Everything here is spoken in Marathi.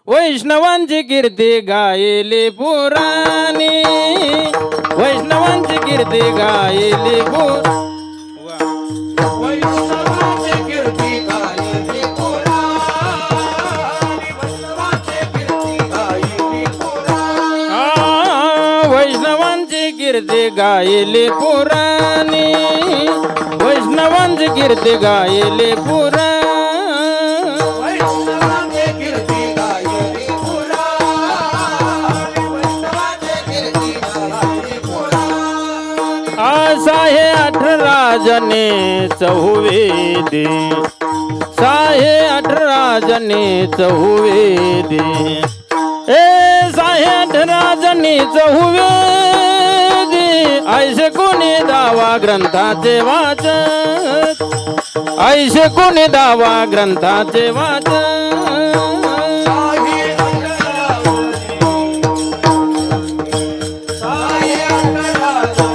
वैष्णवांची कीर्ती गायली पुराणी, वैष्णवांची कीर्ती गायली वैष्णवांची कीर्ती गायली पुराणी, वैष्णवांची कीर्ती गायली पुराणी. वैष्णवांची कीर्ती गायली पुराणी, वैष्णवांची कीर्ती गायली पुराणी. वैष्णवांची कीर्ती गायली पुराणी, वैष्णवांची कीर्ती गायली पुराणी. साहे 18 जने चहुवेदी, साहे 18 जने चहुवेदी. साहे 18 जनी चहुवेदी. ऐसे कोणी दावा ग्रंथाचे वाचत, ऐसे कोणी दावा ग्रंथाचे वाचत. साहे 18 साहे 18